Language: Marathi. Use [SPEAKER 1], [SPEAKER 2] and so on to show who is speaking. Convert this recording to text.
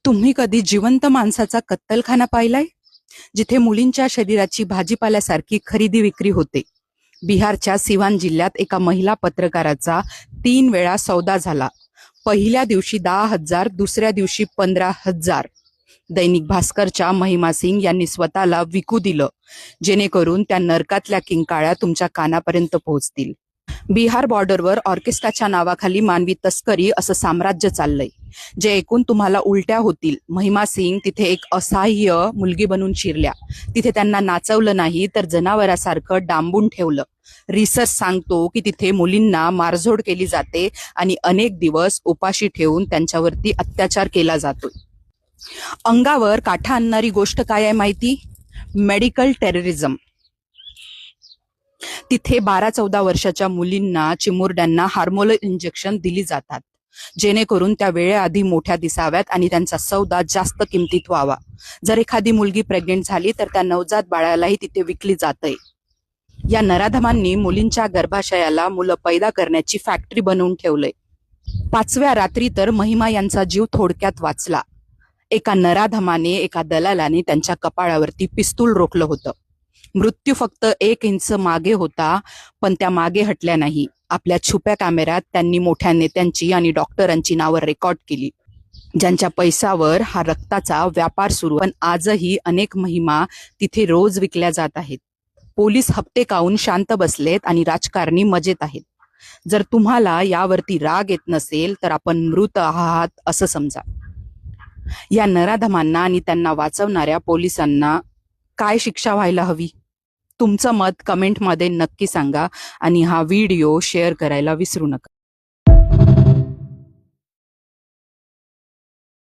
[SPEAKER 1] तुम्ही कधी जिवंत माणसाचा कत्तलखाना पाहिलाय, जिथे मुलींच्या शरीराची भाजीपाल्यासारखी खरेदी विक्री होते? बिहारच्या सिवान जिल्ह्यात एका महिला पत्रकाराचा 3 वेळा सौदा झाला. पहिल्या दिवशी 10,000, दुसऱ्या दिवशी 15,000. दैनिक भास्करच्या महिमा सिंग यांनी स्वतःला विकू दिलं, जेणेकरून त्या नरकातल्या किंकाळ्या तुमच्या कानापर्यंत पोहोचतील. बिहार बॉर्डरवर ऑर्केस्ट्राच्या नावाखाली मानवी तस्करी असं साम्राज्य चाललंय, जे ऐकून तुम्हाला उलट्या होतील. महिमा सिंग तिथे एक असहाय्य मुलगी बनून शिरल्या. तिथे त्यांना नाचवलं नाही, तर जनावरासारखं डांबून ठेवलं. रिसर्च सांगतो की तिथे मुलींना मारझोड केली जाते आणि अनेक दिवस उपाशी ठेवून त्यांच्यावरती अत्याचार केला जातोय. अंगावर काठा आणणारी गोष्ट काय आहे माहिती? Medical terrorism. तिथे 12-14 वर्षाच्या मुलींना, चिमुरड्यांना हार्मोनल इंजेक्शन दिली जातात, जेणेकरून त्या वेळेआधी मोठ्या दिसाव्यात आणि त्यांचा सौदा जास्त किमतीत व्हावा. जर एखादी मुलगी प्रेग्नेंट झाली तर त्या नवजात बाळालाही तिथे विकली जाते. या नराधमांनी मुलींच्या गर्भाशयाला मुलं पैदा करण्याची फॅक्टरी बनवून ठेवलंय. 5व्या रात्री तर महिमा यांचा जीव थोडक्यात वाचला. एका नराधमाने, एका दलालाने त्यांच्या कपाळावरती पिस्तूल रोखलं होतं. मृत्यू फक्त 1 इंच मागे होता, पण त्या मागे हटल्या नाही. आपल्या छुप्या कॅमेऱ्यात त्यांनी मोठ्या नेत्यांची आणि डॉक्टरांची नावं रेकॉर्ड केली, ज्यांच्या पैशावर हा रक्ताचा व्यापार सुरू. पण आजही अनेक महिमा तिथे रोज विकल्या जात आहेत. पोलीस हप्ते खाऊन शांत बसलेत आणि राजकारणी मजेत आहेत. जर तुम्हाला यावरती राग येत नसेल तर आपण मृत आहात असं समजा. या नराधमांना आणि त्यांना वाचवणाऱ्या पोलिसांना काय शिक्षा व्हायला हवी? तुमचं मत कमेंटमध्ये नक्की सांगा आणि हा व्हिडिओ शेअर करायला विसरू नका.